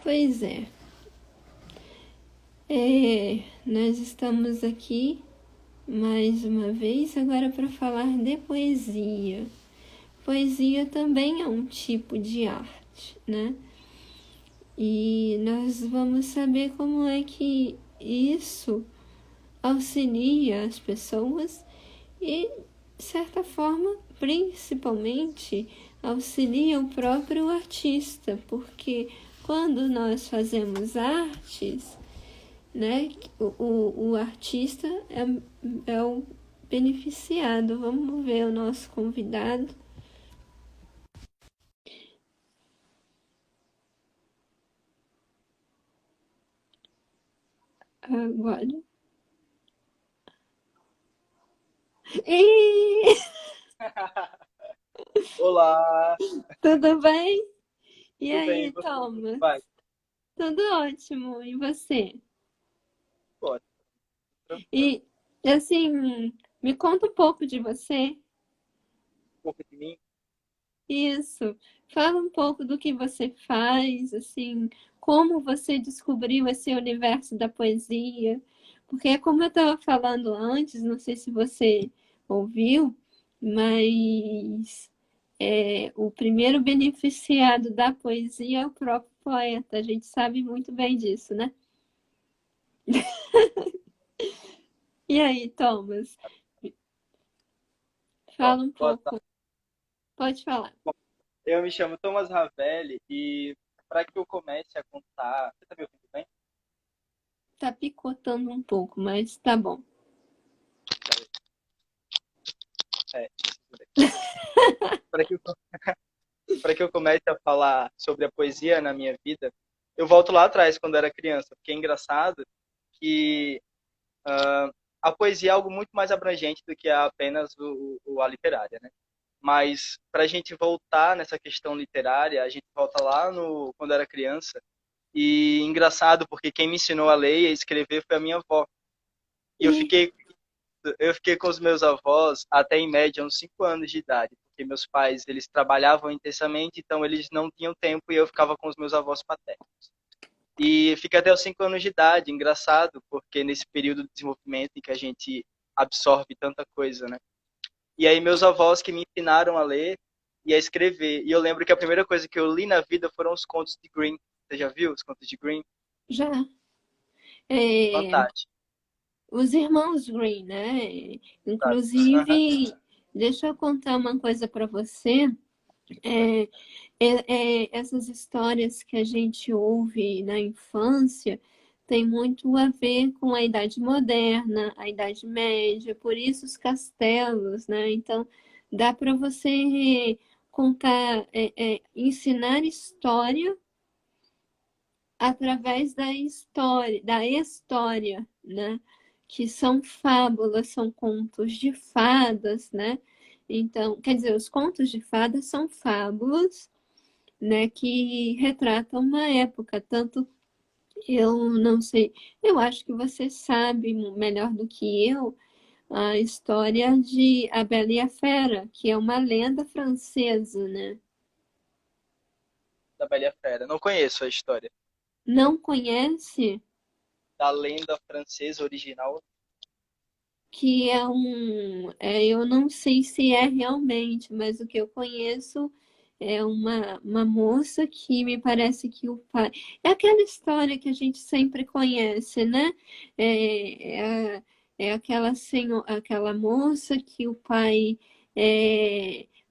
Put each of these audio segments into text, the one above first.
Pois é, nós estamos aqui mais uma vez agora para falar de poesia. Poesia também é um tipo de arte, né? E nós vamos saber como é que isso auxilia as pessoas e, de certa forma, principalmente auxilia o próprio artista, porque quando nós fazemos artes, né, o artista é o beneficiado. Vamos ver o nosso convidado. Agora. E... Olá, Tudo bem? E tudo bem? E aí, você? Como Thomas? vai? Tudo ótimo. E você? Ótimo, tranquilo. E, assim, me conta um pouco de você. Um pouco de mim. Isso. Fala um pouco do que você faz, assim, como você descobriu esse universo da poesia. Porque, como eu estava falando antes, não sei se você ouviu, mas o primeiro beneficiado da poesia é o próprio poeta. A gente sabe muito bem disso, né? E aí, Thomas, Bom, fala um boa tarde. pouco. Pode falar. Bom, eu me chamo Thomas Ravelli e para que eu comece a contar. Você está me ouvindo bem? Tá picotando um pouco, mas tá bom. É, tudo bem. Para que eu, para que eu comece a falar sobre a poesia na minha vida, eu volto lá atrás, quando era criança, porque é engraçado que a poesia é algo muito mais abrangente do que apenas a literária, né? Mas para a gente voltar nessa questão literária, a gente volta lá no quando era criança. E engraçado porque quem me ensinou a ler e a escrever foi a minha avó. E eu fiquei com os meus avós até em média uns 5 anos de idade, porque meus pais, eles trabalhavam intensamente, então eles não tinham tempo e eu ficava com os meus avós paternos. E fica até os 5 anos de idade, engraçado, porque nesse período de desenvolvimento em que a gente absorve tanta coisa, né? E aí meus avós que me ensinaram a ler e a escrever. E eu lembro que a primeira coisa que eu li na vida foram os contos de Grimm. Você já viu os contos de Grimm? Já. É, Fantástico. os irmãos Green, né? Sabe? Aham. Inclusive, deixa eu contar uma coisa para você. É, essas histórias que a gente ouve na infância tem muito a ver com a Idade Moderna, a Idade Média, por isso os castelos, né? Então, dá para você contar, ensinar história através da história, né? Que são fábulas, são contos de fadas, né? Então, quer dizer, os contos de fadas são fábulas, né, que retratam uma época. Tanto eu não sei, eu acho que você sabe melhor do que eu a história de A Bela e a Fera, que é uma lenda francesa, né? Da Bela e a Fera. Não conheço a história. Não conhece? Da lenda francesa original. Que eu não sei se é realmente, mas o que eu conheço é uma moça que me parece que o pai. É aquela história que a gente sempre conhece, né? É aquela aquela moça que o pai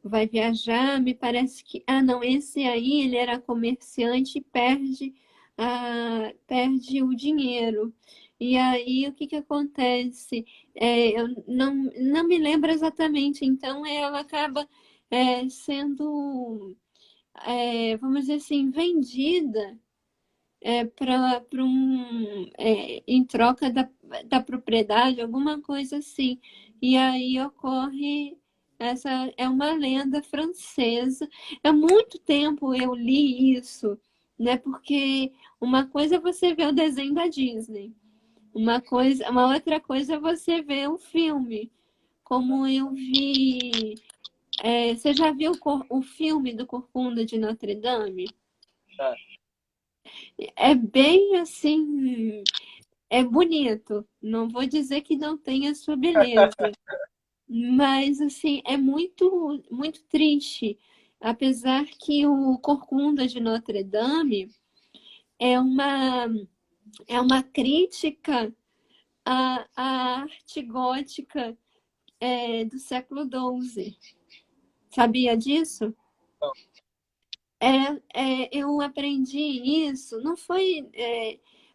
vai viajar, me parece que. Ah, não, esse aí ele era comerciante e perde o dinheiro. E aí, o que que acontece? Eu não me lembro exatamente, então ela acaba sendo, vamos dizer assim, vendida para em troca da propriedade, alguma coisa assim. E aí ocorre, essa é uma lenda francesa. Há muito tempo eu li isso, né? Porque uma coisa é você ver o desenho da Disney. Uma outra coisa é você ver o filme, como eu vi. Você já viu o filme do Corcunda de Notre Dame? Tá? É bem assim, é bonito. Não vou dizer que não tem a sua beleza, mas assim, é muito, muito triste. Apesar que o Corcunda de Notre Dame é uma, é uma crítica à arte gótica do século XII. Sabia disso? Não, Eu aprendi isso, não foi,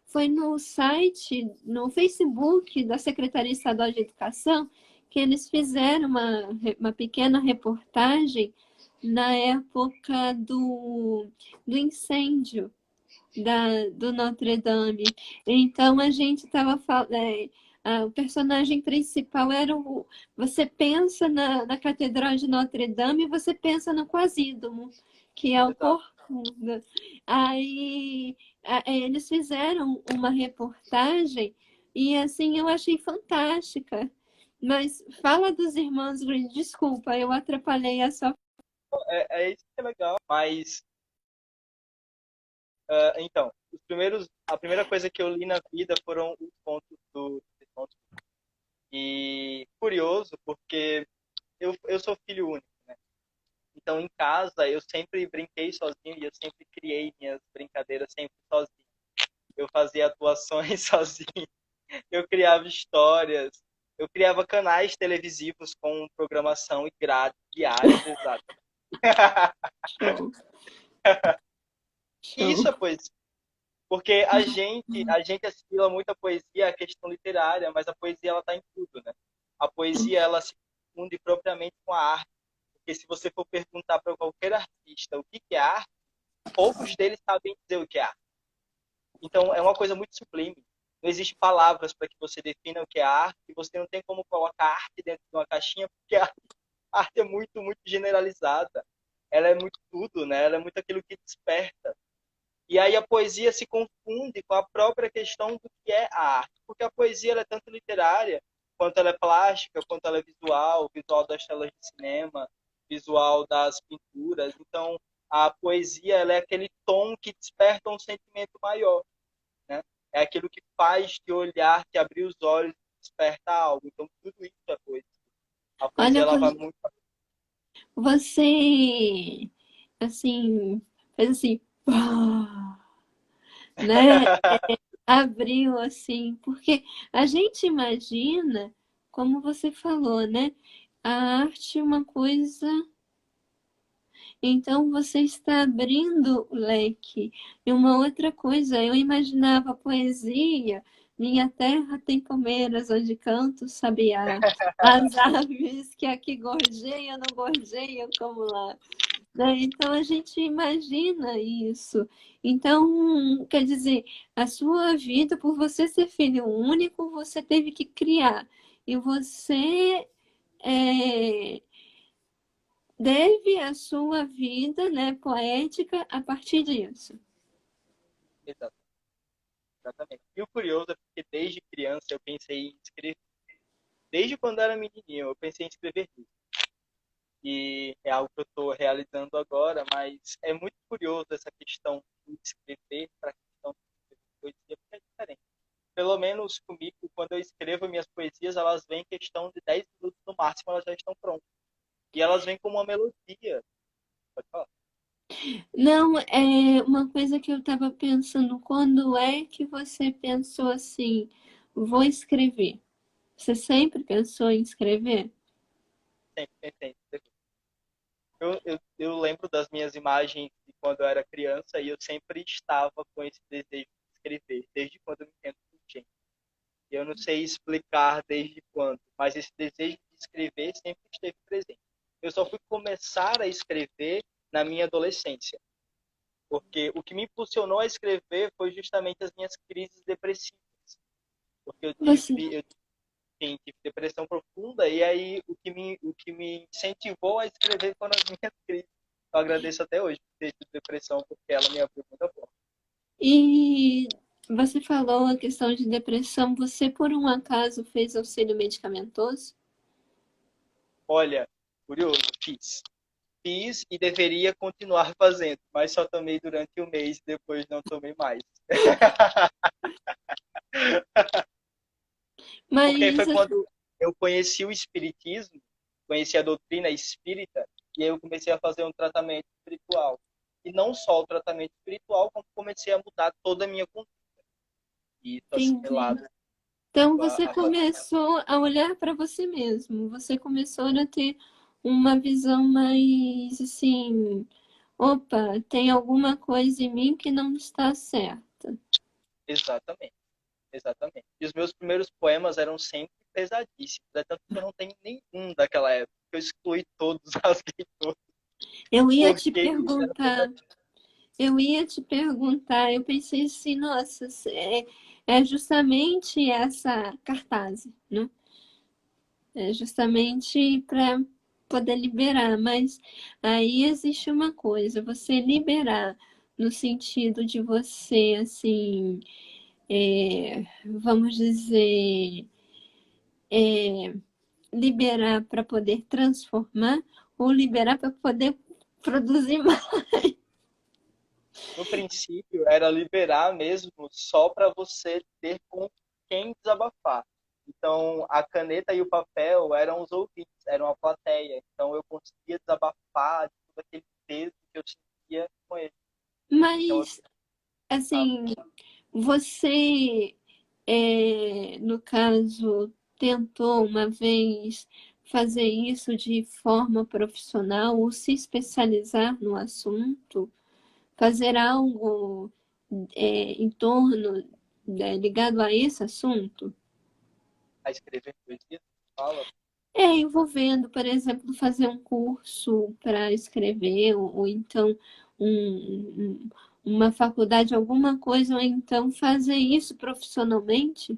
foi no site, no Facebook da Secretaria Estadual de Educação, que eles fizeram uma pequena reportagem na época do incêndio do Notre Dame. Então a gente estava falando. O personagem principal era o. Você pensa na Catedral de Notre Dame e você pensa no Quasídomo, que é o exato. Corcunda. Aí eles fizeram uma reportagem e assim eu achei fantástica. Mas fala dos irmãos Green, desculpa, eu atrapalhei a sua. É isso que é legal. Mas, então, a primeira coisa que eu li na vida foram os contos do Desmond. E curioso, porque eu sou filho único, né? Então, em casa, eu sempre brinquei sozinho e eu sempre criei minhas brincadeiras sempre sozinho. Eu fazia atuações sozinho, eu criava histórias, eu criava canais televisivos com programação e grades diárias, exato. Show, Isso show. é poesia, porque a gente assimila muito a poesia à questão literária, mas a poesia ela está em tudo, né? A poesia ela se confunde propriamente com a arte, porque se você for perguntar para qualquer artista o que é arte, poucos deles sabem dizer o que é arte. Então, é uma coisa muito sublime. Não existe palavras para que você defina o que é arte, e você não tem como colocar arte dentro de uma caixinha, porque a arte é muito, muito generalizada. Ela é muito tudo, né? Ela é muito aquilo que desperta. E aí a poesia se confunde com a própria questão do que é a arte, porque a poesia ela é tanto literária, quanto ela é plástica, quanto ela é visual, visual das telas de cinema, visual das pinturas. Então, a poesia ela é aquele tom que desperta um sentimento maior, né? É aquilo que faz te olhar, te abrir os olhos, desperta algo. Então, tudo isso é poesia. A poesia Olha, ela vai muito. você, assim, fez assim, pá, né? Abriu assim, porque a gente imagina, como você falou, né? A arte é uma coisa, então você está abrindo o leque. E uma outra coisa, eu imaginava a poesia, minha terra tem palmeiras onde canta o sabiá. As aves que aqui gorjeiam, não gorjeiam como lá. Né? Então a gente imagina isso. Então, quer dizer, a sua vida, por você ser filho único, você teve que criar. E você deve a sua vida, né, poética a partir disso. Exatamente. E o curioso é porque desde criança eu pensei em escrever. Desde quando era menininho, eu pensei em escrever livro. E é algo que eu estou realizando agora, mas é muito curioso essa questão de escrever para a questão de escrever poesia, porque é diferente. Pelo menos comigo, quando eu escrevo minhas poesias, elas vêm em questão de 10 minutos no máximo, elas já estão prontas. E elas vêm com uma melodia. Pode falar. Não, é uma coisa que eu estava pensando, quando é que você pensou assim, vou escrever? Você sempre pensou em escrever? Sempre, sempre, sempre. Eu lembro das minhas imagens de quando eu era criança e eu sempre estava com esse desejo de escrever, desde quando eu me entendo por gente. Eu não sei explicar desde quando, mas esse desejo de escrever sempre esteve presente. Eu só fui começar a escrever na minha adolescência, porque o que me impulsionou a escrever foi justamente as minhas crises depressivas, porque Você, tive depressão profunda e aí o que me incentivou a escrever foram as minhas crises. Eu agradeço até hoje por ter tido depressão, porque ela me abriu muita porta. e você falou a questão de depressão, você por um acaso fez auxílio medicamentoso? Olha, curioso, fiz. fiz e deveria continuar fazendo, mas só tomei durante um mês, depois não tomei mais. Porque Mas foi quando eu conheci o espiritismo, conheci a doutrina espírita, e aí eu comecei a fazer um tratamento espiritual. E não só o tratamento espiritual, como comecei a mudar toda a minha conduta. E isso entendi. atrelado Então você a fazer. começou a olhar para você mesmo. Você começou a ter uma visão mais assim, opa, tem alguma coisa em mim que não está certa. Exatamente, exatamente. E os meus primeiros poemas eram sempre pesadíssimos. É tanto que eu não tenho nenhum daquela época. Eu excluí todos, rasguei todos, Eu ia te porque isso era perguntar, pesadíssimo. eu pensei assim, nossa, é justamente essa cartaz, né? É justamente para poder liberar, mas aí existe uma coisa, você liberar no sentido de você, assim, vamos dizer, liberar para poder transformar ou liberar para poder produzir mais. No princípio, era liberar mesmo só para você ter com quem desabafar. Então, a caneta e o papel eram os ouvintes, eram a plateia. Então, eu conseguia desabafar de todo aquele peso que eu sentia com ele. Então, eu Mas, ficava. assim, você, no caso, tentou uma vez fazer isso de forma profissional ou se especializar no assunto, fazer algo em torno, ligado a esse assunto? A escrever poesia, fala. Envolvendo, por exemplo, fazer um curso para escrever, ou então uma faculdade, alguma coisa, ou então fazer isso profissionalmente.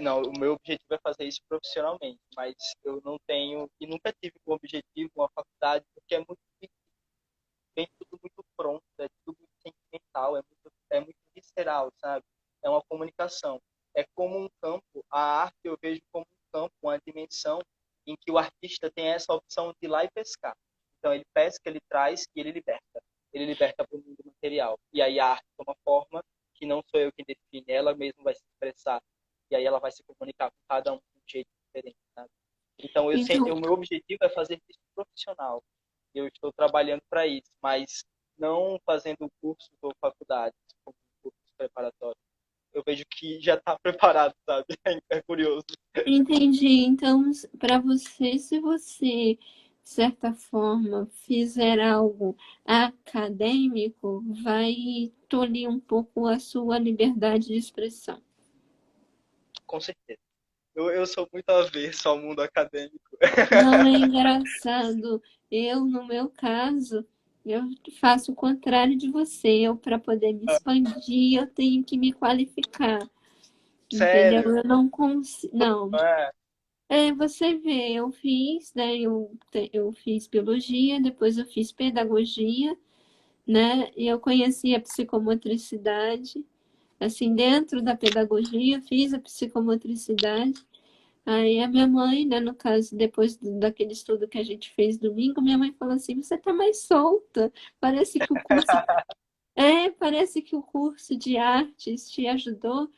Não, o meu objetivo é fazer isso profissionalmente, mas eu não tenho e nunca tive como objetivo uma faculdade, porque é muito difícil, vem tudo muito pronto, é tudo muito sentimental, é muito visceral, sabe? É uma comunicação. É como um campo, a arte eu vejo como um campo, uma dimensão em que o artista tem essa opção de ir lá e pescar. Então ele pesca, ele traz e ele liberta. Ele liberta para o mundo material. E aí a arte toma forma que não sou eu quem define, ela mesma vai se expressar. E aí ela vai se comunicar com cada um de um jeito diferente, sabe? Então Então, o meu objetivo é fazer isso profissional. Eu estou trabalhando para isso, mas não fazendo cursos ou faculdades, como cursos preparatórios. Eu vejo que já está preparado, sabe? É curioso. entendi. Então, para você, se você, de certa forma, fizer algo acadêmico, vai tolir um pouco a sua liberdade de expressão. Com certeza. Eu sou muito avesso ao mundo acadêmico. Não é engraçado. Eu, no meu caso, eu faço o contrário de você. Eu, para poder me expandir, eu tenho que me qualificar. Entendeu? Sério? Eu não consigo. Não. Não é? Você vê, eu fiz, né? Eu fiz biologia, depois eu fiz pedagogia, né? E eu conheci a psicomotricidade. Assim, dentro da pedagogia, eu fiz a psicomotricidade. Aí a minha mãe, né, no caso, depois daquele estudo que a gente fez domingo, minha mãe falou assim: você tá mais solta. Parece que o curso parece que o curso de artes te ajudou,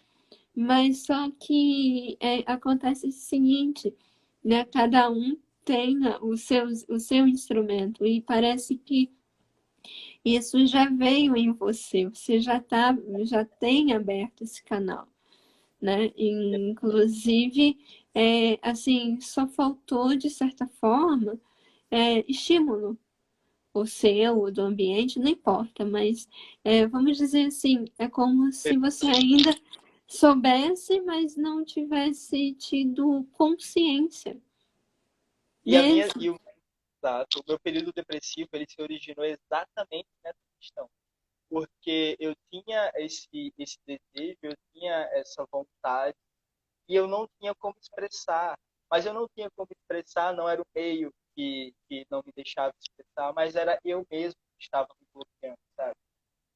mas só que acontece o seguinte, né? Cada um tem o seu instrumento e parece que isso já veio em você, você já tem aberto esse canal, né? Inclusive, assim, só faltou, de certa forma, estímulo, o seu, o do ambiente, não importa, mas vamos dizer assim, é como se você ainda soubesse, mas não tivesse tido consciência E a minha desse. e o, exato, o meu período depressivo ele se originou exatamente nessa questão, porque eu tinha esse desejo, eu tinha essa vontade e eu não tinha como expressar. Mas eu não tinha como expressar, não era o meio que não me deixava expressar, mas era eu mesmo que estava me bloqueando, sabe?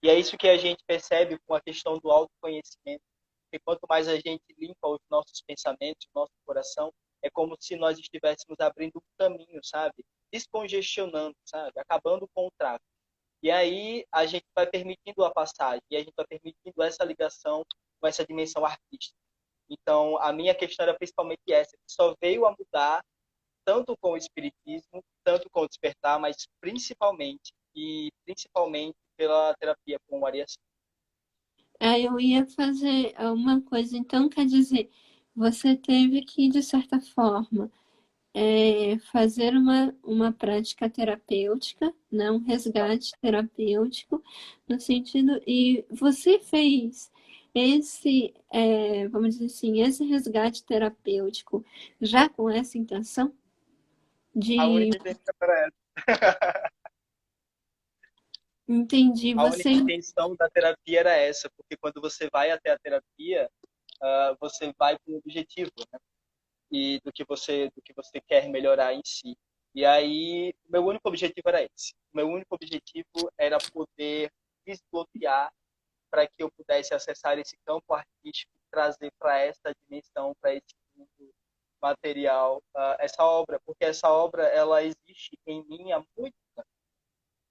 E é isso que a gente percebe com a questão do autoconhecimento. Porque quanto mais a gente limpa os nossos pensamentos, o nosso coração, é como se nós estivéssemos abrindo um caminho, sabe? descongestionando, sabe? Acabando com o tráfego. E aí a gente vai permitindo a passagem, e a gente vai permitindo essa ligação com essa dimensão artística. Então, a minha questão era principalmente essa, que só veio a mudar tanto com o espiritismo, tanto com o despertar, mas principalmente pela terapia com o Arias. Aí eu ia fazer uma coisa, então quer dizer, você teve que, de certa forma, fazer uma prática terapêutica, né? Um resgate terapêutico, no sentido, e você fez vamos dizer assim, esse resgate terapêutico já com essa intenção A de única intenção era essa. entender A única você. intenção da terapia era essa, porque quando você vai até a terapia, você vai com o objetivo, né? E do que você quer melhorar em si. E aí, o meu único objetivo era esse. O meu único objetivo era poder desbloquear para que eu pudesse acessar esse campo artístico, trazer para essa dimensão, para esse mundo material, essa obra, porque essa obra ela existe em mim há muito tempo,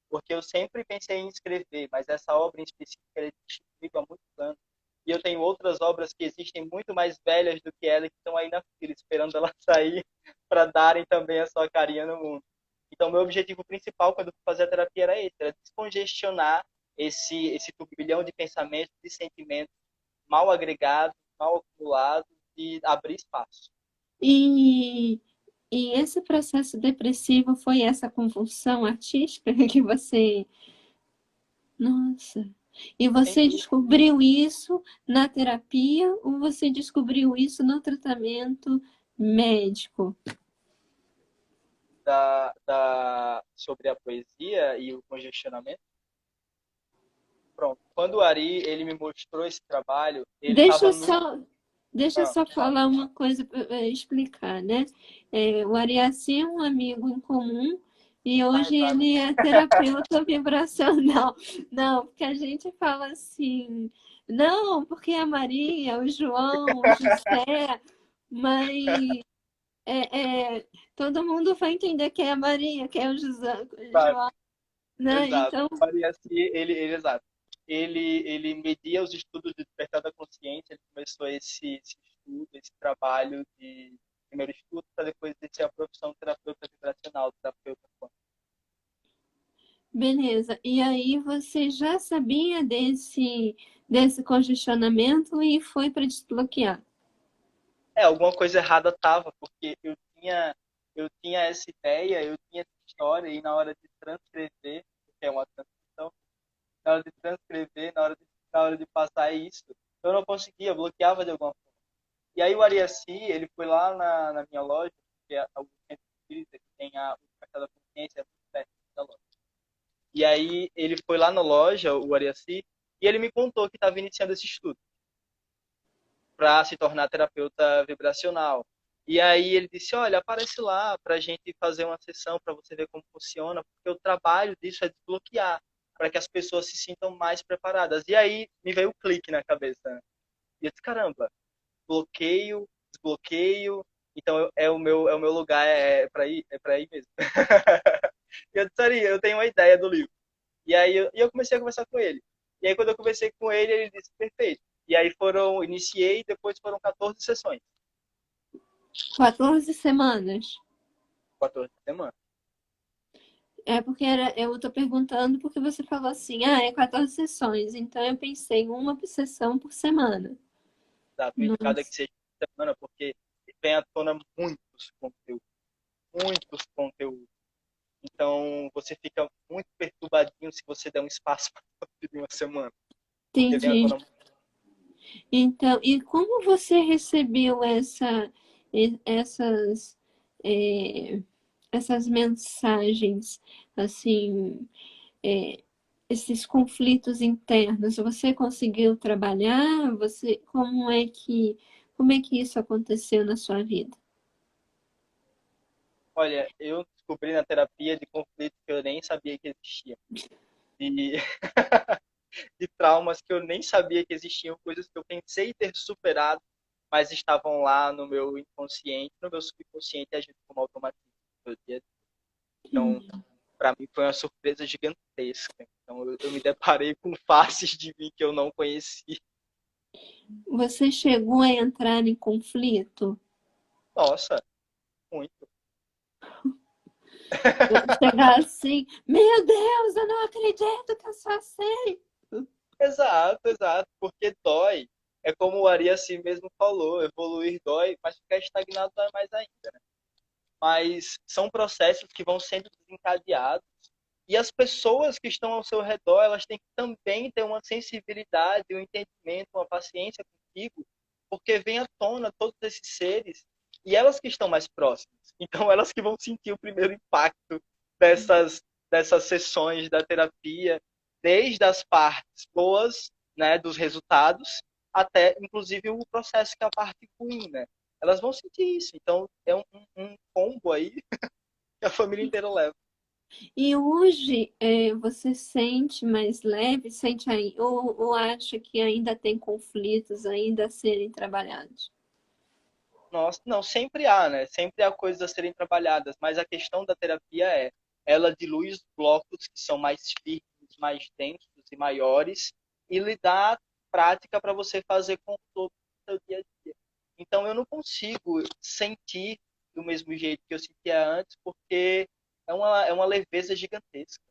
porque eu sempre pensei em escrever, mas essa obra em específico ela existe comigo há muitos anos. E eu tenho outras obras que existem muito mais velhas do que ela, que estão aí na fila, esperando ela sair para darem também a sua carinha no mundo. Então, meu objetivo principal quando eu fui fazer a terapia era esse, era descongestionar esse turbilhão de pensamentos, de sentimentos mal agregados, mal acumulados e abrir espaço. E, e esse processo depressivo foi essa convulsão artística que você. Nossa. E Sem você dúvida, descobriu isso na terapia ou você descobriu isso no tratamento médico? sobre a poesia e o congestionamento. Pronto. Quando o Ari ele me mostrou esse trabalho, ele Deixa estava eu no. só, deixa eu Ah, só fala. falar uma coisa para explicar, né? O Ariaci é um amigo em comum e Ah, hoje exato. ele é terapeuta vibracional. Não, porque a gente fala assim, não, porque a Maria, o João, o José, mas todo mundo vai entender que é a Maria, que é o José, Exato. João, né? Exato. Então, O Ari assim, exato. Ele media os estudos de despertar da consciência, ele começou esse estudo, esse trabalho de primeiro estudo, para depois ter a profissão de terapeuta vibracional, terapeuta quântico. beleza. E aí você já sabia desse congestionamento e foi para desbloquear. Alguma coisa errada tava, porque eu tinha essa ideia, eu tinha essa história, e na hora de transcrever, que é uma transcrição, na hora de transcrever, na hora de passar isso, eu não conseguia, eu bloqueava de alguma forma. E aí o Ariaci, ele foi lá na minha loja, que é o centro espírita, que tem o Mercado da Consciência, é muito perto da loja. E aí ele foi lá na loja, o Ariaci, e ele me contou que estava iniciando esse estudo para se tornar terapeuta vibracional. E aí ele disse, olha, aparece lá para a gente fazer uma sessão para você ver como funciona, porque o trabalho disso é desbloquear, para que as pessoas se sintam mais preparadas. E aí me veio o clique na cabeça. Né? E eu disse, caramba, bloqueio, desbloqueio, então é o meu lugar, é para ir mesmo. E eu disse, Ari, eu tenho uma ideia do livro. E aí eu comecei a conversar com ele. E aí quando eu conversei com ele, ele disse, perfeito. E aí iniciei, depois foram 14 sessões, 14 semanas. 14 semanas. É porque eu estou perguntando porque você falou assim, é 14 sessões. Então eu pensei em uma sessão por semana. Exato, indicado é que Nossa, seja por semana, porque vem à tona muitos conteúdos. Então você fica muito perturbadinho se você der um espaço para de uma semana, porque vem à entendi. tona. Então, e como você recebeu essas, é, essas mensagens, assim, é, esses conflitos internos? Você conseguiu trabalhar? Como é que isso aconteceu na sua vida? Olha, eu descobri na terapia de conflitos que eu nem sabia que existiam. De, de traumas que eu nem sabia que existiam, coisas que eu pensei ter superado, mas estavam lá no meu inconsciente, no meu subconsciente, agindo como automatismo. No dia a dia. Então, para mim foi uma surpresa gigantesca. Então, eu me deparei com faces de mim que eu não conheci. Você chegou a entrar em conflito? Nossa, muito. Chegar assim, meu Deus, eu não acredito que eu sou assim. Exato, exato, porque dói. É como o Ari assim mesmo falou, evoluir dói, mas ficar estagnado dói mais ainda, né? Mas são processos que vão sendo desencadeados e as pessoas que estão ao seu redor, elas têm que também ter uma sensibilidade, um entendimento, uma paciência contigo, porque vem à tona todos esses seres e elas que estão mais próximas. Então, elas que vão sentir o primeiro impacto dessas sessões da terapia, desde as partes boas, né, dos resultados, até, inclusive, o processo que é a parte ruim, né? Elas vão sentir isso. Então, é um combo aí que a família inteira leva. E hoje você sente mais leve, sente aí, ou acha que ainda tem conflitos ainda a serem trabalhados? Nossa, não, sempre há, né? Sempre há coisas a serem trabalhadas, mas a questão da terapia ela dilui os blocos que são mais firmes, mais densos e maiores e lhe dá prática para você fazer com todo o seu dia a dia. Então eu não consigo sentir do mesmo jeito que eu sentia antes, porque é uma leveza gigantesca.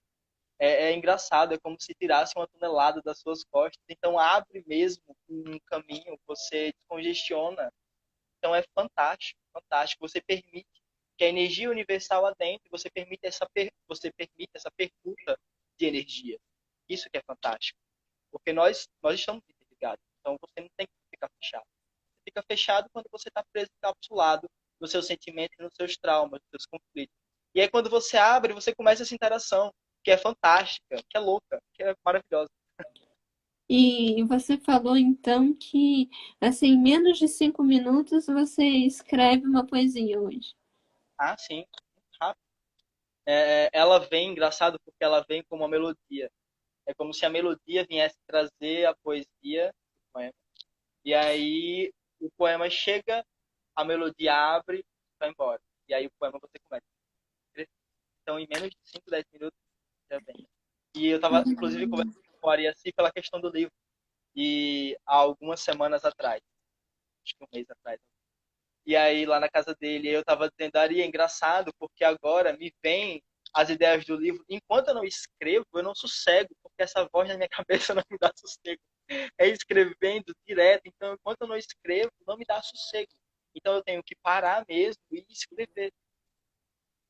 É engraçado, é como se tirasse uma tonelada das suas costas. Então abre mesmo um caminho, você descongestiona, então é fantástico, fantástico. Você permite que a energia universal adentre, você permite essa permuta de energia. Isso que é fantástico. Porque nós estamos interligados. Então você não tem que ficar fechado. Você fica fechado quando você está preso, encapsulado nos seus sentimentos, nos seus traumas, nos seus conflitos. E aí quando você abre, você começa essa interação que é fantástica, que é louca, que é maravilhosa. E você falou então que, assim, em menos de 5 minutos você escreve uma poesia hoje. Ah, sim. Rápido. Ela vem, engraçado, porque ela vem com uma melodia. É como se a melodia viesse trazer a poesia do poema. E aí o poema chega, a melodia abre, vai embora. E aí o poema você começa. Então, em menos de 5, 10 minutos, já vem. E eu estava, inclusive, conversando com a Ari assim pela questão do livro. E há algumas semanas atrás, acho que um mês atrás. E aí, lá na casa dele, eu estava dizendo, Ari, é engraçado, porque agora me vem as ideias do livro. Enquanto eu não escrevo, eu não sossego, porque essa voz na minha cabeça não me dá sossego. É escrevendo direto. Então, enquanto eu não escrevo, não me dá sossego. Então, eu tenho que parar mesmo e escrever.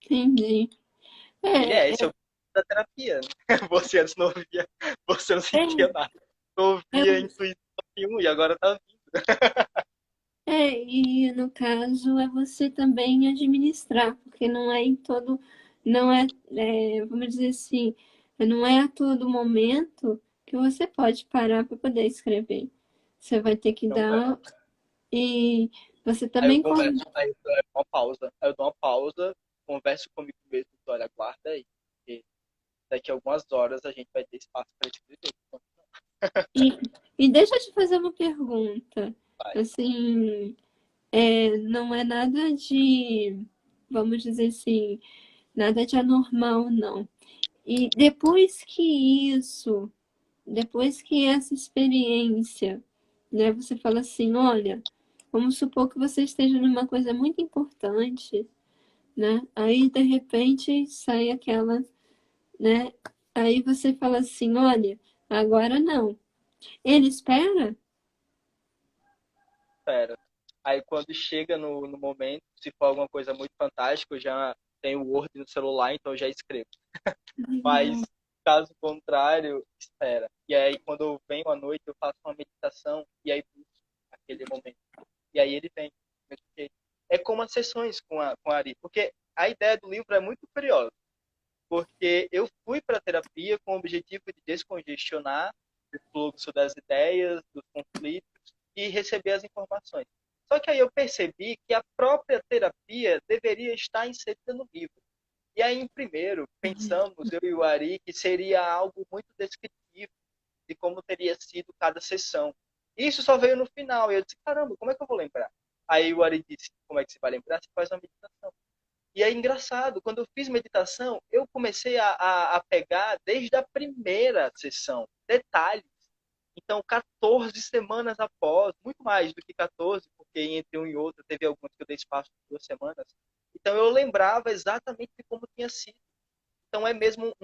Entendi. Esse é o da terapia. Né? Você antes não via, você não É, sentia nada. Não ouvia eu, intuição nenhuma e agora tá vindo. e no caso é você também administrar, porque não é em todo, não é, vamos dizer assim, não é a todo momento que você pode parar para poder escrever. Você vai ter que Não é. dar, e você Aí eu também converso, aí eu dou uma pausa. Aí eu dou uma pausa, converso comigo mesmo, olha, aguarda aí. Porque daqui a algumas horas a gente vai ter espaço para escrever. e, e deixa eu te fazer uma pergunta. Vai. Assim, não é nada de, vamos dizer assim, nada de anormal, não. E depois que essa experiência, né, você fala assim, olha, vamos supor que você esteja numa coisa muito importante, né? Aí de repente sai aquela, né? Aí você fala assim, olha, agora não. Ele espera? Espera. Aí quando chega no momento, se for alguma coisa muito fantástica, eu já tenho o Word no celular, então eu já escrevo. Mas caso contrário, espera. E aí quando eu venho à noite, eu faço uma meditação e aí busco aquele momento. E aí ele vem. Do mesmo jeito. É como as sessões com a Ari, porque a ideia do livro é muito curiosa, porque eu fui para a terapia com o objetivo de descongestionar o fluxo das ideias, dos conflitos e receber as informações. Só que aí eu percebi que a própria terapia deveria estar inserida no livro. E aí, em primeiro, pensamos, eu e o Ari, que seria algo muito descritivo de como teria sido cada sessão. Isso só veio no final, e eu disse, caramba, como é que eu vou lembrar? Aí o Ari disse, como é que você vai lembrar? Você faz uma meditação. E é engraçado, quando eu fiz meditação, eu comecei a pegar desde a primeira sessão, detalhes. Então, 14 semanas após, muito mais do que 14, porque entre um e outro teve alguns que eu dei espaço de 2 semanas. Então, eu lembrava exatamente de como tinha sido. Então, é mesmo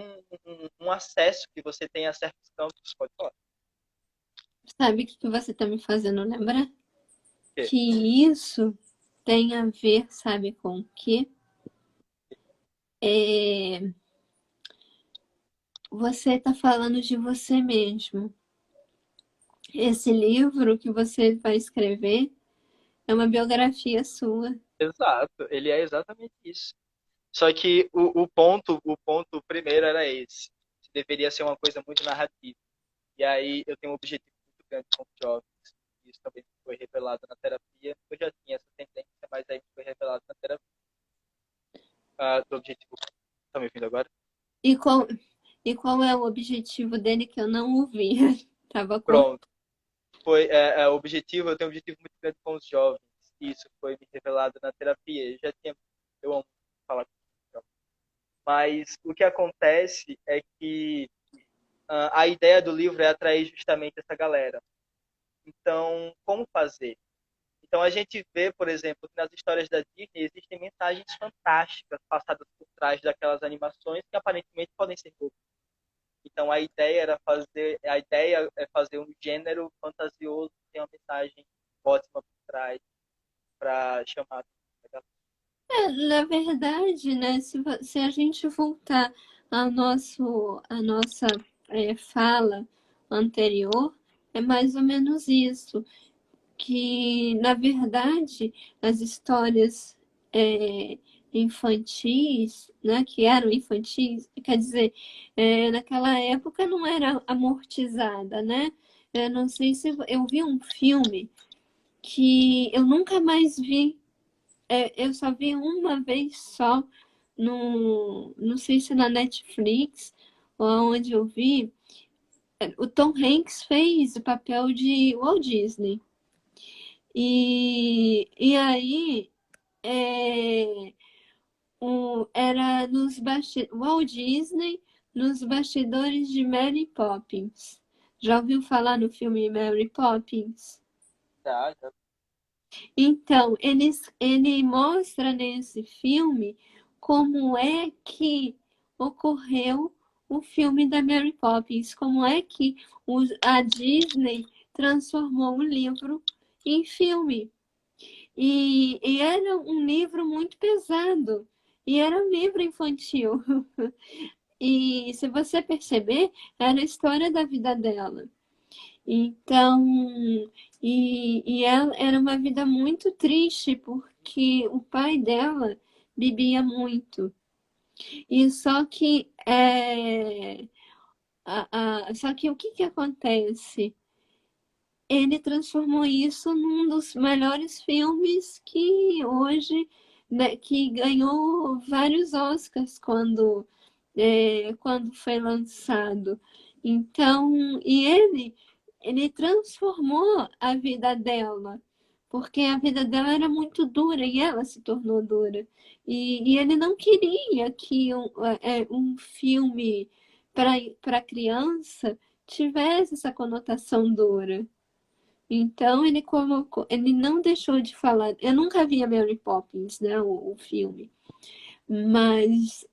um acesso que você tem a certos campos, pode falar. Sabe o que que você está me fazendo lembrar? Quê? Que isso tem a ver, sabe com o quê? É, você está falando de você mesmo. Esse livro que você vai escrever é uma biografia sua. Exato, ele é exatamente isso. Só que o ponto primeiro era esse. Deveria ser uma coisa muito narrativa. E aí eu tenho um objetivo muito grande com os jovens. Isso também foi revelado na terapia. Eu já tinha essa tendência, mas aí foi revelado na terapia. Do objetivo. Tá me ouvindo agora? E qual, e qual é o objetivo dele que eu não ouvi? Tava cortado. Pronto. O objetivo, eu tenho um objetivo muito grande com os jovens. Isso foi me revelado na terapia. Eu amo falar com os jovens. Mas o que acontece é que a ideia do livro é atrair justamente essa galera. Então, como fazer? Então, a gente vê, por exemplo, que nas histórias da Disney existem mensagens fantásticas passadas por trás daquelas animações que aparentemente podem ser bobas. Então, a ideia é fazer um gênero fantasioso que tem uma mensagem ótima por trás para chamar a atenção. Na verdade, né, se a gente voltar à nossa fala anterior, é mais ou menos isso, que, na verdade, as histórias é, infantis, né, que eram infantis, quer dizer, naquela época não era amortizada, né? Eu não sei se eu vi um filme que eu nunca mais vi, eu só vi uma vez só, no, não sei se na Netflix ou onde eu vi, o Tom Hanks fez o papel de Walt Disney. E aí era Walt Disney nos bastidores de Mary Poppins. Já ouviu falar no filme Mary Poppins? Já, já. Então, ele mostra nesse filme como é que ocorreu o filme da Mary Poppins, como é que a Disney transformou o livro em filme. E era um livro muito pesado, e era um livro infantil. E se você perceber, era a história da vida dela. Então, e ela era uma vida muito triste, porque o pai dela bebia muito. E só que, só que o que que acontece? Ele transformou isso num dos melhores filmes que hoje, né, que ganhou vários Oscars quando foi lançado. Então, ele transformou a vida dela, porque a vida dela era muito dura e ela se tornou dura. E ele não queria que um filme para criança tivesse essa conotação dura. Então ele colocou, ele não deixou de falar. Eu nunca vi a Mary Poppins, né, o filme, mas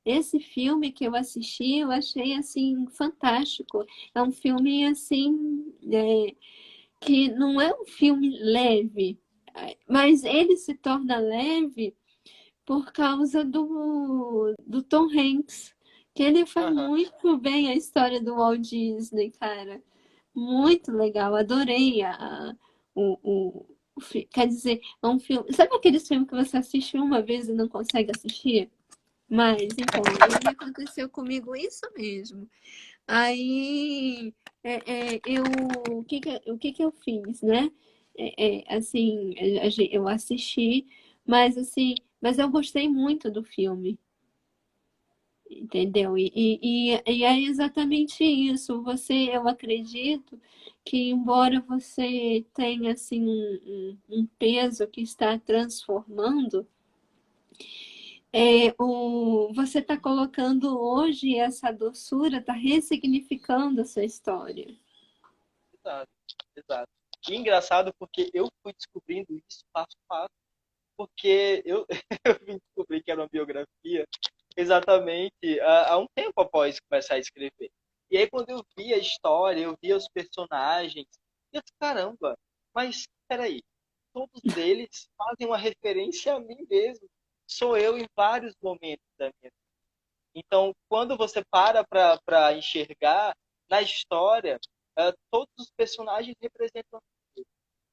esse filme que eu assisti, eu achei assim fantástico. É um filme assim que não é um filme leve, mas ele se torna leve por causa do Tom Hanks, que ele faz Aham. muito bem a história do Walt Disney, cara. Muito legal, adorei quer dizer, é um filme. Sabe aqueles filmes que você assiste uma vez e não consegue assistir? Mas, então, aí aconteceu comigo isso mesmo. Aí, o que que eu fiz, né? Assim, eu assisti, mas assim, mas eu gostei muito do filme. Entendeu? E é exatamente isso. Eu acredito que, embora você tenha assim um peso que está transformando, Você está colocando hoje essa doçura, está ressignificando a sua história. Exato, exato. E engraçado porque eu fui descobrindo isso passo a passo, porque eu, eu vim descobrir que era uma biografia exatamente há um tempo após começar a escrever. E aí quando eu vi a história, eu vi os personagens, eu disse, caramba, mas peraí, todos eles fazem uma referência a mim mesmo. Sou eu em vários momentos da minha vida. Então, quando você para enxergar na história, todos os personagens representam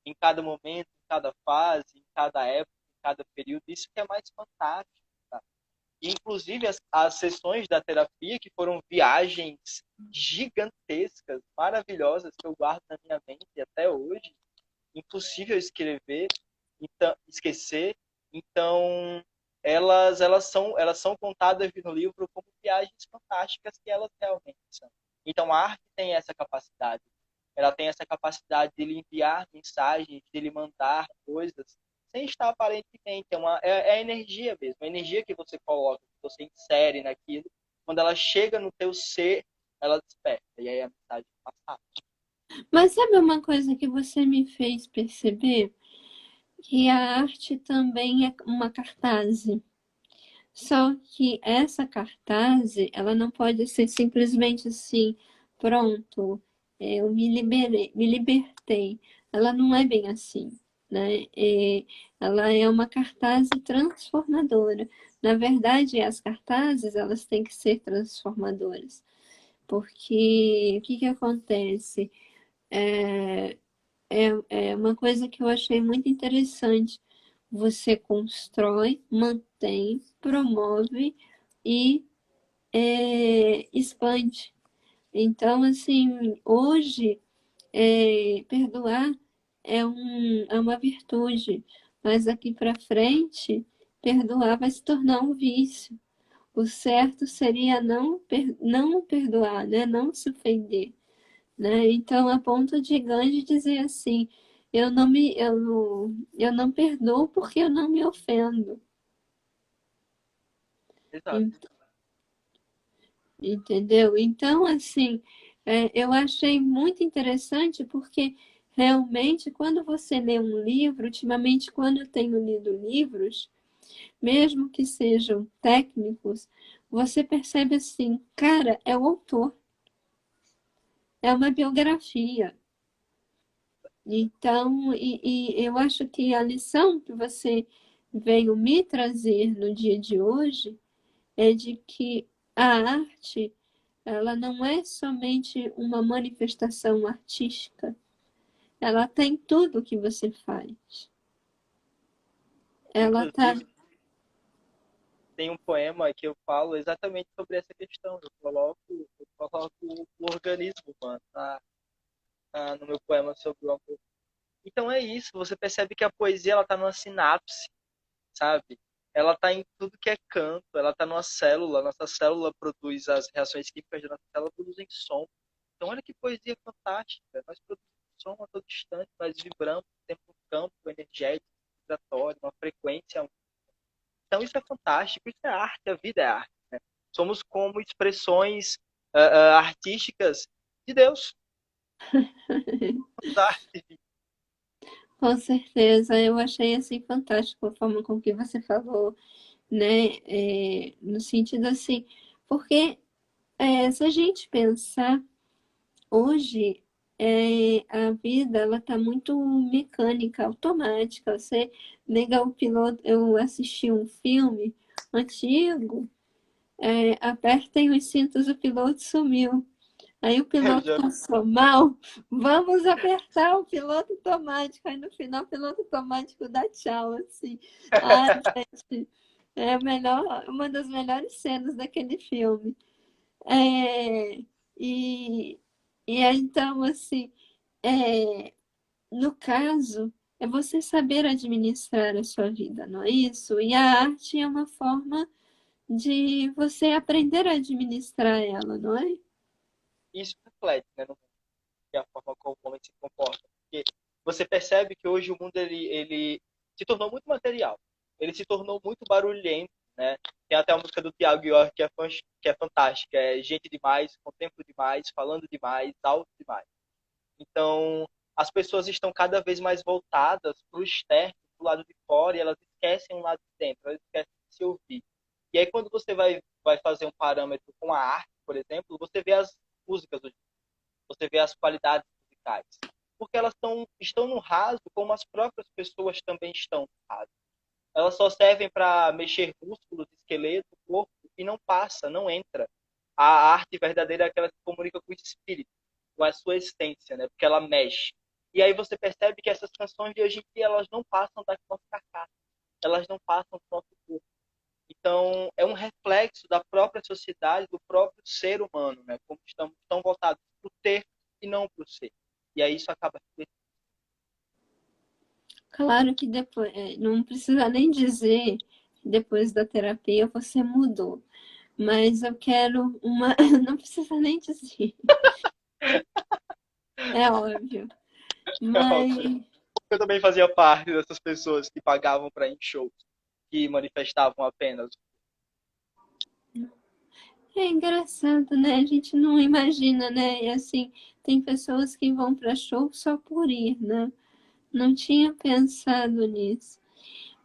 em cada momento, em cada fase, em cada época, em cada período. Isso que é mais fantástico. Tá? E, inclusive, as sessões da terapia, que foram viagens gigantescas, maravilhosas, que eu guardo na minha mente até hoje, impossível esquecer. Então, elas são contadas no livro como viagens fantásticas que elas realmente são. Então, a arte tem essa capacidade. Ela tem essa capacidade de lhe enviar mensagens, de lhe mandar coisas, sem estar aparentemente. É a energia mesmo, a energia que você coloca, que você insere naquilo. Quando ela chega no teu ser, ela desperta. E aí a mensagem é passada. Mas sabe uma coisa que você me fez perceber? Que a arte também é uma cartaz. Só que essa cartaz, ela não pode ser simplesmente assim, pronto, eu me libertei. Ela não é bem assim, né? Ela é uma cartaz transformadora. Na verdade, as cartazes, elas têm que ser transformadoras. Porque o que que acontece? É, é uma coisa que eu achei muito interessante. Você constrói, mantém, promove e expande. Então, assim, hoje, perdoar é uma virtude, mas daqui para frente, perdoar vai se tornar um vício. O certo seria não perdoar, né? Não se ofender, né? Então, a ponto de Gandhi dizer assim, eu não perdoo porque eu não me ofendo. Exato. Entendeu? Então, assim, eu achei muito interessante porque realmente, quando você lê um livro, ultimamente, quando eu tenho lido livros, mesmo que sejam técnicos, você percebe assim, cara, é o autor, é uma biografia. Então, e eu acho que a lição que você veio me trazer no dia de hoje é de que a arte, ela não é somente uma manifestação artística, ela tem tudo que você faz. Ela tá. Inclusive, tem um poema que eu falo exatamente sobre essa questão. Eu coloco o organismo humano no meu poema sobre o amor. Então é isso, você percebe que a poesia ela está numa sinapse, sabe? Ela está em tudo que é canto, ela está numa célula, nossa célula produz as reações químicas da nossa célula produzem som. Então olha que poesia fantástica, nós produzimos som a todo instante, nós vibramos, temos um campo energético, vibratório, uma frequência. Então isso é fantástico, isso é arte, a vida é arte. Né? Somos como expressões artísticas de Deus. Arte. Com certeza, eu achei assim fantástico a forma com que você falou, né? No sentido assim, porque se a gente pensar hoje, a vida ela tá muito mecânica, automática. Você liga o piloto, eu assisti um filme antigo, apertem os cintos, o piloto sumiu. Aí o Eu piloto já passou mal, vamos apertar o piloto automático. Aí no final o piloto automático dá tchau, assim. Ah, gente, é uma das melhores cenas daquele filme. É, e, e aí, então, assim, é, no caso, é você saber administrar a sua vida, não é isso? E a arte é uma forma de você aprender a administrar ela, não é? isso reflete, né, no mundo, que é a forma como o homem se comporta. Porque você percebe que hoje o mundo ele se tornou muito material. ele se tornou muito barulhento, né? Tem até a música do Thiago York que é fantástica, é gente demais, com tempo demais, falando demais, alto demais. Então, as pessoas estão cada vez mais voltadas para o externo, para o lado de fora, e elas esquecem o lado de dentro, elas esquecem de se ouvir. E aí, quando você vai fazer um parâmetro com a arte, por exemplo, você vê as músicas, você vê as qualidades musicais. Porque elas estão no raso, como as próprias pessoas também estão no raso. Elas só servem para mexer músculos, esqueleto, corpo, e não passa, não entra. A arte verdadeira é aquela que comunica com o espírito, com a sua essência, né? Porque ela mexe. E aí você percebe que essas canções de hoje em dia, elas não passam da nossa carcaça, elas não passam do nosso corpo. Então, é um reflexo da própria sociedade, do próprio ser humano, né? Como estamos tão voltados para o ter e não para o ser. E aí isso acaba. Claro que depois, não precisa nem dizer que depois da terapia você mudou. Mas eu quero uma. Não precisa nem dizer, é óbvio. Mas Eu também fazia parte dessas pessoas que pagavam para ir em shows, que manifestavam apenas. é engraçado, né? A gente não imagina, né? E assim, tem pessoas que vão para show só por ir, né? Não tinha pensado nisso.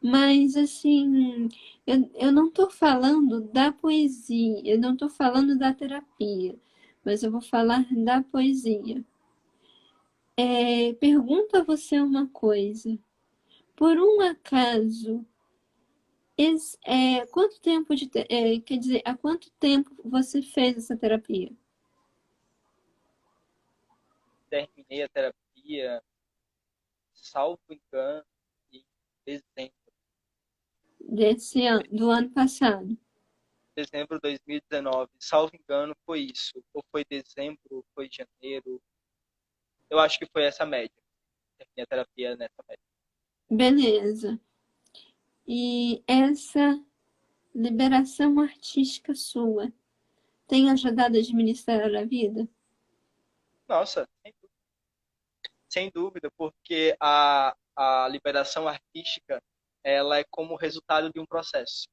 Mas, assim, eu não estou falando da poesia, eu não estou falando da terapia, mas eu vou falar da poesia. Pergunto a você uma coisa. Por um acaso, quanto tempo quer dizer, há quanto tempo você fez essa terapia? Terminei a terapia, salvo engano, em dezembro. Desse ano, do ano passado? Dezembro de 2019. Salvo engano, foi isso. Ou foi dezembro, foi janeiro. Eu acho que foi essa média. Terminei a terapia nessa média. Beleza. E essa liberação artística sua tem ajudado a administrar a vida? Nossa, sem dúvida, porque a liberação artística ela é como resultado de um processo.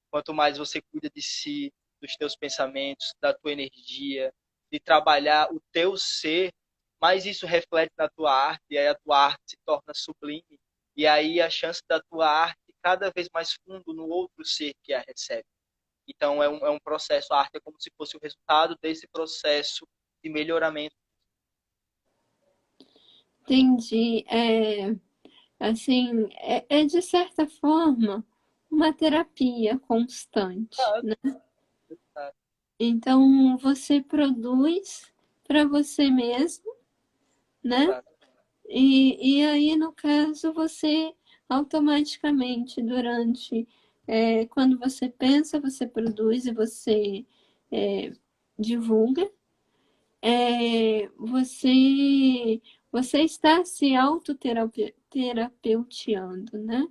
Quanto mais você cuida de si, dos teus pensamentos, da tua energia, de trabalhar o teu ser, mais isso reflete na tua arte, e aí a tua arte se torna sublime, e aí a chance da tua arte cada vez mais fundo no outro ser que a recebe. Então é um processo, a arte é como se fosse o resultado desse processo de melhoramento. Entendi. Assim, é de certa forma uma terapia constante, Ah, né? ah, Então você produz para você mesmo, né? ah, E aí, no caso, você automaticamente, quando você pensa, você produz e você é, divulga, você está se autoterapeutiando, né?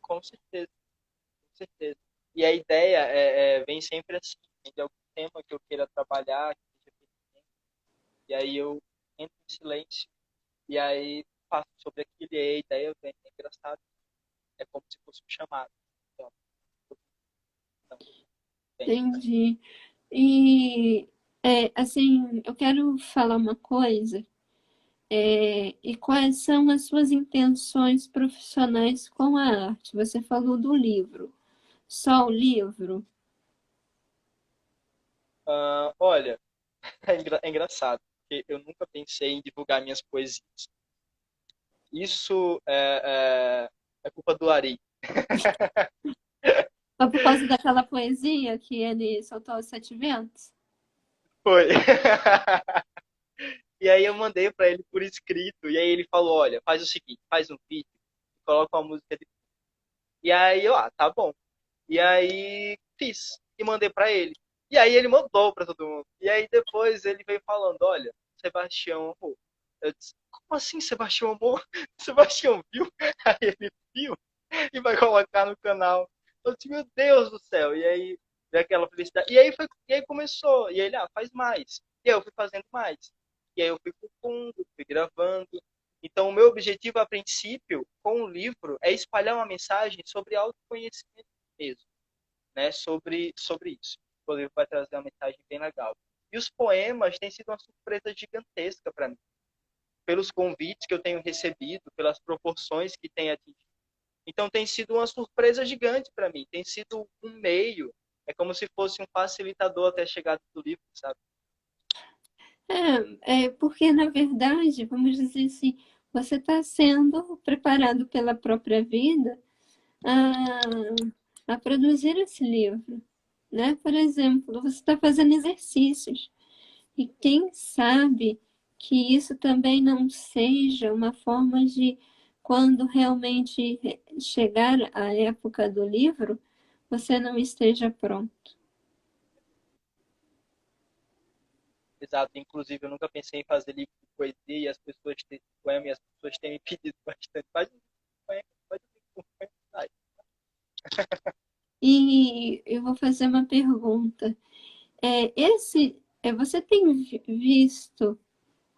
com certeza, com certeza. E a ideia vem sempre assim, de algum tema que eu queira trabalhar, que seja pertinente, e aí eu entro em silêncio, e aí faço sobre aquilo, e aí a ideia vem. É engraçado, é como se fosse um chamado. Então, vem. Entendi. E, assim, eu quero falar uma coisa. E quais são as suas intenções profissionais com a arte? Você falou do livro. Só o livro? Olha, é engraçado, porque eu nunca pensei em divulgar minhas poesias. Isso é culpa do Ari. Só por causa daquela poesia que ele soltou aos sete ventos? Foi. E aí eu mandei para ele por escrito, e aí ele falou, olha, faz o seguinte, faz um vídeo, coloca uma música de... E aí eu, tá bom. E aí fiz e mandei para ele. E aí ele mandou para todo mundo. E aí depois ele veio falando, olha, Sebastião amor. Eu disse, como assim Sebastião amor? Sebastião viu? Aí ele viu e vai colocar no canal. Eu disse, meu Deus do céu. E aí veio aquela felicidade. E aí começou. E ele, faz mais. E aí eu fui fazendo mais. E aí eu fui compondo, fui gravando. Então, o meu objetivo, a princípio, com o livro, é espalhar uma mensagem sobre autoconhecimento mesmo, né? Sobre isso. O livro vai trazer uma mensagem bem legal. E os poemas têm sido uma surpresa gigantesca para mim, pelos convites que eu tenho recebido, pelas proporções que tem atingido. Então, tem sido uma surpresa gigante para mim. Tem sido um meio, é como se fosse um facilitador até a chegada do livro, sabe? Porque, na verdade, vamos dizer assim, você está sendo preparado pela própria vida a produzir esse livro, né? Por exemplo, você está fazendo exercícios e quem sabe que isso também não seja uma forma de, quando realmente chegar a época do livro, você não esteja pronto. Exato. Inclusive, eu nunca pensei em fazer livro de poesia e as pessoas têm poema e as pessoas têm me pedido bastante. Faz um poema, faz um poema. Ai, E eu vou fazer uma pergunta. Você tem visto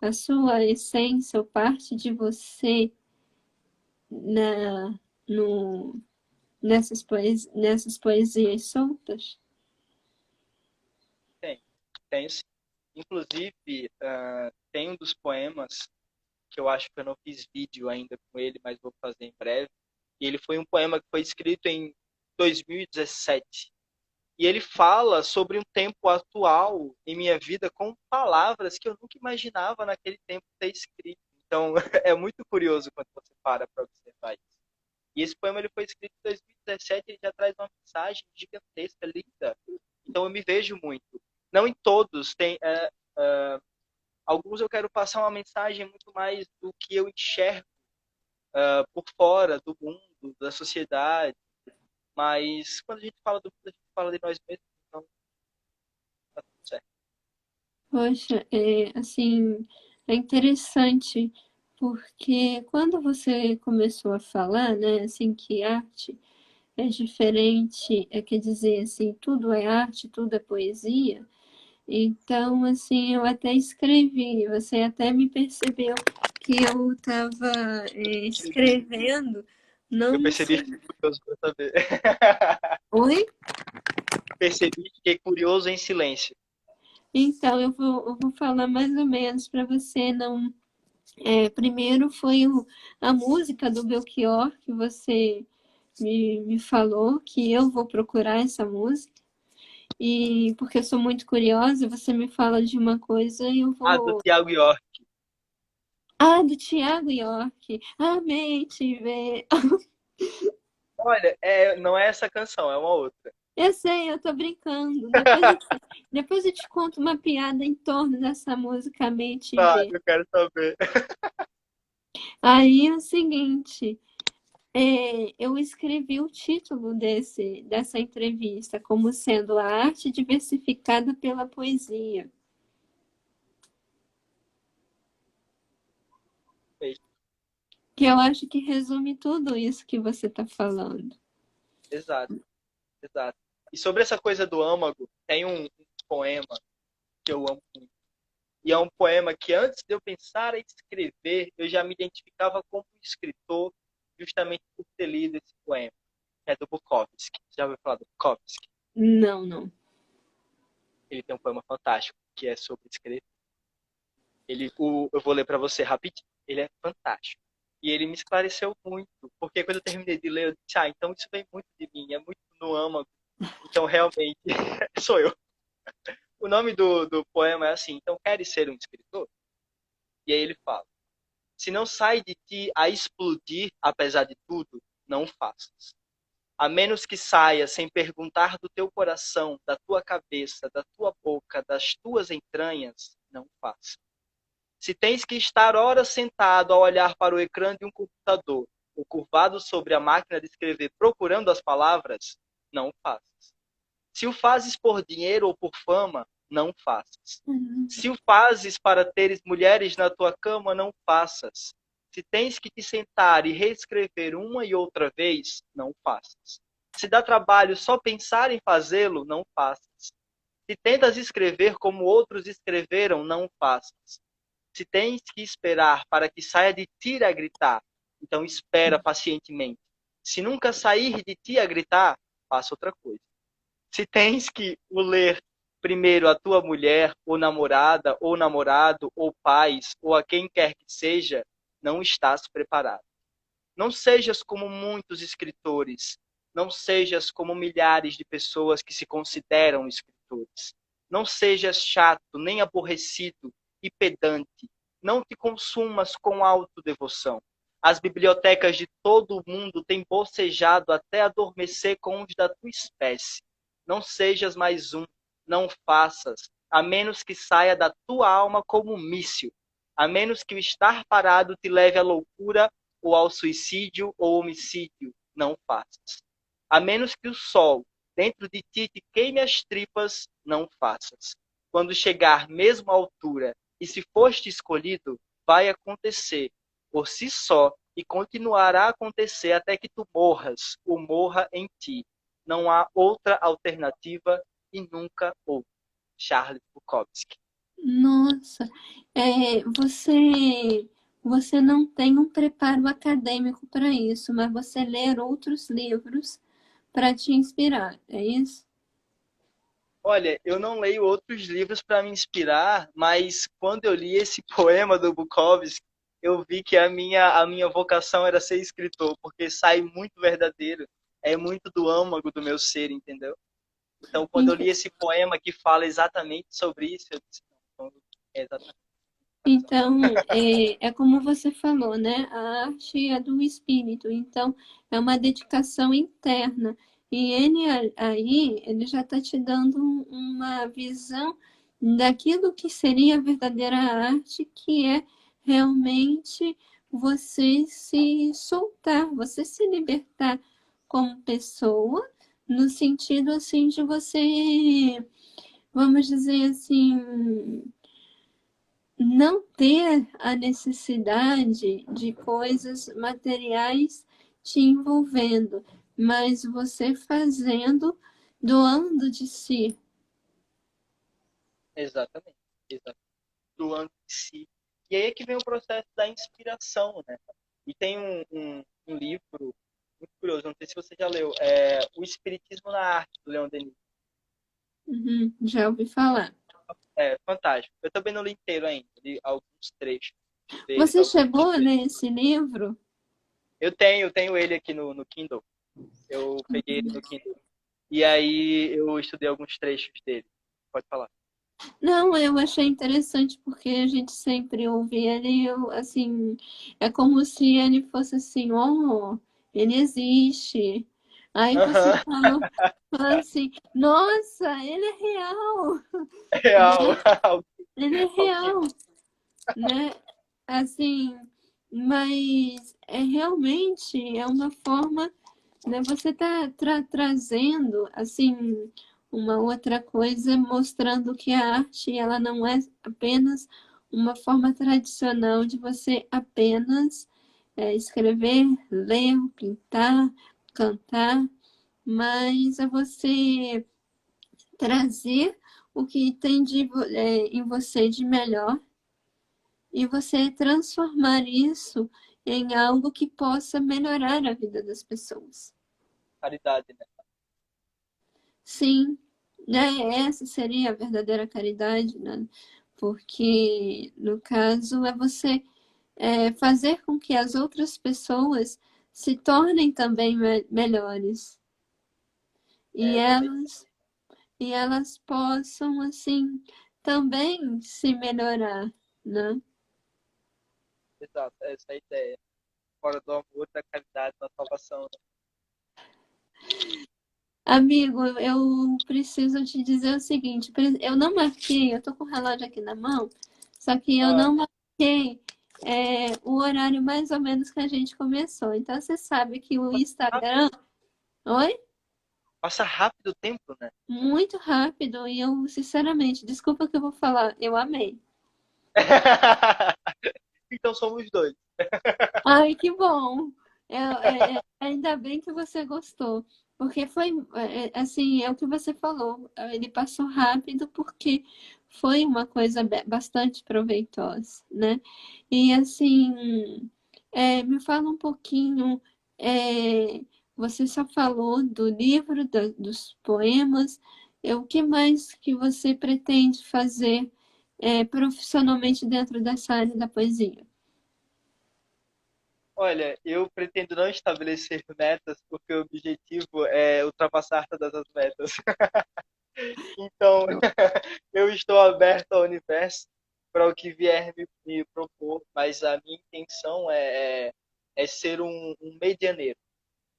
a sua essência ou parte de você na, no, nessas poesias soltas? tem, tem sim. Inclusive, tem um dos poemas que eu acho que eu não fiz vídeo ainda com ele, mas vou fazer em breve. E ele foi um poema que foi escrito em 2017. E ele fala sobre um tempo atual em minha vida com palavras que eu nunca imaginava naquele tempo ter escrito. Então, é muito curioso quando você para observar isso. E esse poema ele foi escrito em 2017 e ele já traz uma mensagem gigantesca, linda. Então, eu me vejo muito. Não em todos, alguns eu quero passar uma mensagem muito mais do que eu enxergo por fora do mundo, da sociedade. Mas quando a gente fala do mundo, a gente fala de nós mesmos, então tá tudo certo. Poxa, assim, é interessante porque quando você começou a falar, né, assim, que arte é diferente, quer dizer, assim, tudo é arte, tudo é poesia. Então, assim, eu até escrevi, você até me percebeu que eu estava escrevendo, Eu não percebi, sei. fiquei curioso para saber. Oi? Percebi, fiquei curioso em silêncio. Então, eu vou falar mais ou menos para você não. Primeiro foi a música do Belchior, que você me falou, que eu vou procurar essa música. E porque eu sou muito curiosa, você me fala de uma coisa e eu Ah, do vou. Tiago York. Ah, do Tiago York. Amei te ver. Olha, não é essa canção, é uma outra. Eu sei, eu tô brincando. Depois eu te conto uma piada em torno dessa música Amei te Tá, ver. eu quero saber. Aí é o seguinte, eu escrevi o título dessa entrevista como sendo a arte diversificada pela poesia, que eu acho que resume tudo isso que você está falando. Exato, exato. E sobre essa coisa do âmago, tem um poema que eu amo muito. E é um poema que antes de eu pensar em escrever, eu já me identificava como um escritor, justamente por ter lido esse poema, que é do Bukowski. Você já ouviu falar do Bukowski? Não, não. Ele tem um poema fantástico, que é sobre escrever. Eu vou ler para você rapidinho. Ele é fantástico. E ele me esclareceu muito, porque quando eu terminei de ler, eu disse, então isso vem muito de mim, é muito no âmago. Então, realmente, sou eu. O nome do poema é assim, então, queres ser um escritor? E aí ele fala, se não sai de ti a explodir, apesar de tudo, não faças. A menos que saia sem perguntar do teu coração, da tua cabeça, da tua boca, das tuas entranhas, não faças. Se tens que estar horas sentado a olhar para o ecrã de um computador, ou curvado sobre a máquina de escrever procurando as palavras, não faças. Se o fazes por dinheiro ou por fama, não faças. Se o fazes para teres mulheres na tua cama, não faças. Se tens que te sentar e reescrever uma e outra vez, não faças. Se dá trabalho só pensar em fazê-lo, não faças. Se tentas escrever como outros escreveram, não faças. Se tens que esperar para que saia de ti a gritar, então espera pacientemente. Se nunca sair de ti a gritar, faça outra coisa. Se tens que o ler primeiro a tua mulher, ou namorada, ou namorado, ou pais, ou a quem quer que seja, não estás preparado. Não sejas como muitos escritores. Não sejas como milhares de pessoas que se consideram escritores. Não sejas chato, nem aborrecido e pedante. Não te consumas com autodevoção. As bibliotecas de todo o mundo têm bocejado até adormecer com os da tua espécie. Não sejas mais um, não faças, a menos que saia da tua alma como um míssil, a menos que o estar parado te leve à loucura ou ao suicídio ou homicídio, não faças. A menos que o sol dentro de ti te queime as tripas, não faças. Quando chegar mesmo à altura, e se foste escolhido, vai acontecer por si só e continuará a acontecer até que tu morras ou morra em ti. Não há outra alternativa e nunca houve. Charles Bukowski. Nossa, você não tem um preparo acadêmico para isso, mas você lê outros livros para te inspirar, é isso? Olha, eu não leio outros livros para me inspirar, mas quando eu li esse poema do Bukowski, eu vi que a minha vocação era ser escritor, porque sai muito verdadeiro, é muito do âmago do meu ser, entendeu? Então, quando eu li esse poema que fala exatamente sobre isso, eu disse, não, então, é exatamente a vocação. Então, é como você falou, né? A arte é do espírito, então é uma dedicação interna. E ele já está te dando uma visão daquilo que seria a verdadeira arte, que é realmente você se soltar, você se libertar como pessoa, no sentido assim de você, vamos dizer assim, não ter a necessidade de coisas materiais te envolvendo, mas você fazendo, doando de si. Exatamente, exatamente. Doando de si. E aí é que vem o processo da inspiração, né? E tem um livro muito curioso, não sei se você já leu, O Espiritismo na Arte, do Leon Denis. Uhum, já ouvi falar. É fantástico. Eu também não li inteiro ainda, li alguns trechos dele, Você alguns chegou trechos. nesse livro? Eu tenho ele aqui no Kindle. Eu peguei ele no Kindle. E aí eu estudei alguns trechos dele. Pode falar. Não, eu achei interessante porque a gente sempre ouve ele, e eu, assim, é como se ele fosse assim, oh, ele existe. Aí você Aham, fala assim, nossa, ele é real, real. né? Ele é Alguém- real, né? Assim, mas é realmente é uma forma, né? Você está trazendo assim uma outra coisa, mostrando que a arte ela não é apenas uma forma tradicional de você apenas escrever, ler, pintar, cantar, mas é você trazer o que tem em você de melhor e você transformar isso em algo que possa melhorar a vida das pessoas. Caridade, né? Sim, né? Essa seria a verdadeira caridade, né? Porque, no caso, é você fazer com que as outras pessoas se tornem também melhores e Também. elas possam, assim, também se melhorar, né? Exato, essa é a ideia. Fora do amor, da caridade, da salvação. Né? Amigo, eu preciso te dizer o seguinte, eu não marquei, eu tô com o relógio aqui na mão, só que eu Ah, não marquei o horário mais ou menos que a gente começou. Então você sabe que o passa rápido, Instagram, oi? passa rápido o tempo, né? Muito rápido e eu, sinceramente, desculpa que eu vou falar, eu amei. Então somos dois. Ai, que bom! Ainda bem que você gostou, porque foi assim, é o que você falou, ele passou rápido porque foi uma coisa bastante proveitosa, né? E assim, me fala um pouquinho, você só falou do livro, dos poemas, o que mais que você pretende fazer profissionalmente dentro dessa área da poesia? Olha, eu pretendo não estabelecer metas, porque o objetivo é ultrapassar todas as metas. Então, eu estou aberto ao universo para o que vier me propor, mas a minha intenção é ser um medianeiro.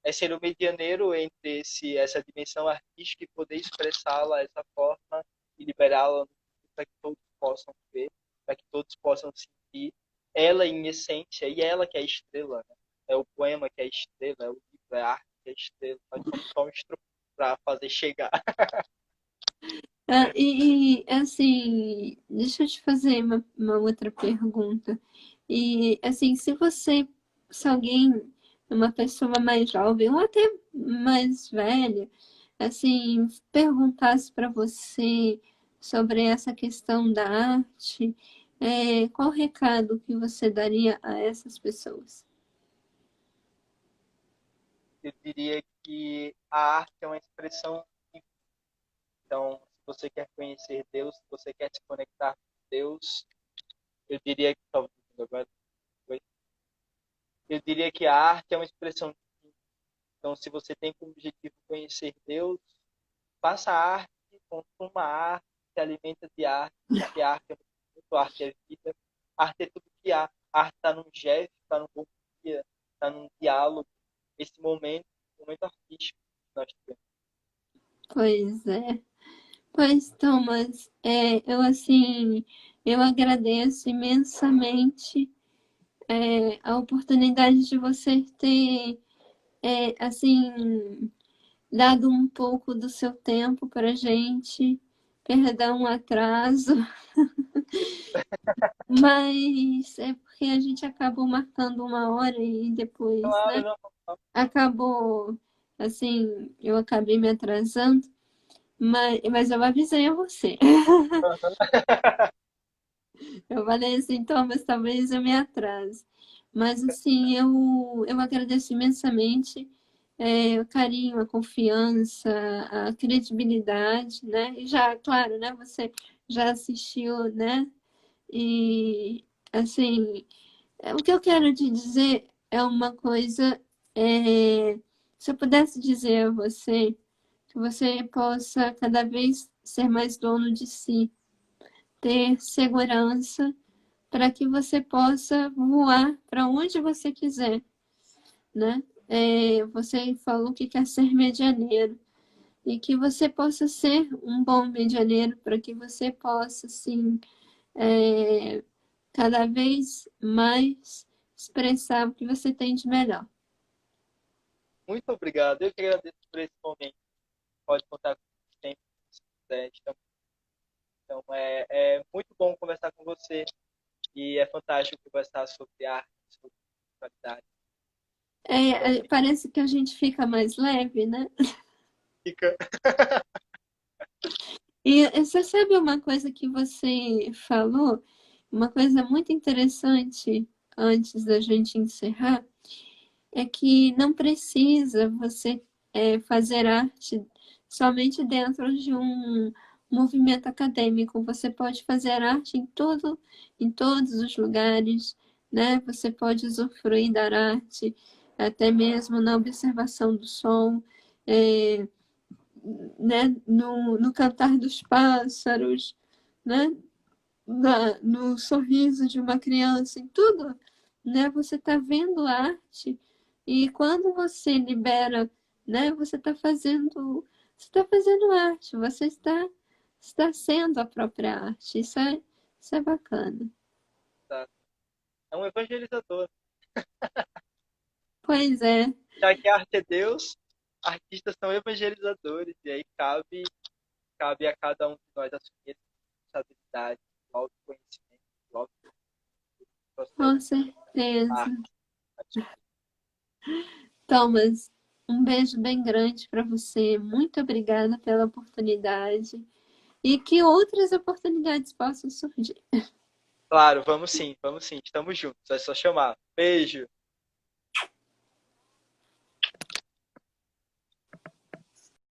É ser um medianeiro entre essa dimensão artística e poder expressá-la dessa forma e liberá-la para que todos possam ver, para que todos possam sentir ela em essência, e é ela que é a estrela, né? É o poema que é a estrela, é o livro, é a arte que é a estrela. Nós somos só um instrumento para fazer chegar. Assim, deixa eu te fazer uma outra pergunta. E, assim, se alguém, uma pessoa mais jovem ou até mais velha, assim, perguntasse para você sobre essa questão da arte, qual o recado que você daria a essas pessoas? Eu diria que a arte é uma expressão. Então, se você quer conhecer Deus, se você quer se conectar com Deus, eu diria que talvez agora eu diria que a arte é uma expressão. Então, se você tem como objetivo conhecer Deus, faça arte, consuma arte, se alimenta de arte, porque arte é muito, arte é vida, arte é tudo que há. Arte está num gesto, está num bom dia, está num diálogo. Esse momento artístico que nós temos. Pois é. Pois, Thomas, eu agradeço imensamente a oportunidade de você ter, assim, dado um pouco do seu tempo para gente. Perdão o atraso, mas é porque a gente acabou marcando uma hora e depois, Claro, né? não, não. Acabou, assim, eu acabei me atrasando, mas eu avisei a você. Eu falei assim, Thomas, talvez eu me atrase. Mas, assim, eu agradeço imensamente o carinho, a confiança, a credibilidade, né? E já, claro, né? Você já assistiu, né? E, assim, o que eu quero te dizer é uma coisa, se eu pudesse dizer a você, que você possa cada vez ser mais dono de si, ter segurança para que você possa voar para onde você quiser, né? Você falou que quer ser medianeiro e que você possa ser um bom medianeiro para que você possa, assim, é, cada vez mais expressar o que você tem de melhor. Muito obrigado. Eu que agradeço por esse momento. Pode contar comigo sempre que você quiser. Então, é muito bom conversar com você e é fantástico conversar sobre arte, sobre qualidade. Então, Parece que a gente fica mais leve, né? fica. E você sabe uma coisa que você falou, uma coisa muito interessante antes da gente encerrar, é que não precisa você fazer arte somente dentro de um movimento acadêmico. Você pode fazer arte em todos os lugares, né? Você pode usufruir da arte, até mesmo na observação do som, é, né? No cantar dos pássaros, né? No sorriso de uma criança, em tudo, né? Você está vendo arte e quando você libera, né? Você está fazendo arte, está sendo a própria arte. Isso é bacana. Tá? É um evangelizador. Pois é, Já que a arte é Deus, artistas são evangelizadores. E aí cabe a cada um de nós assumir essa responsabilidade, o autoconhecimento, o processo com certeza. arte. Thomas, um beijo bem grande para você. Muito obrigada pela oportunidade. e que outras oportunidades possam surgir. Claro, vamos sim, estamos juntos. É só chamar. Beijo.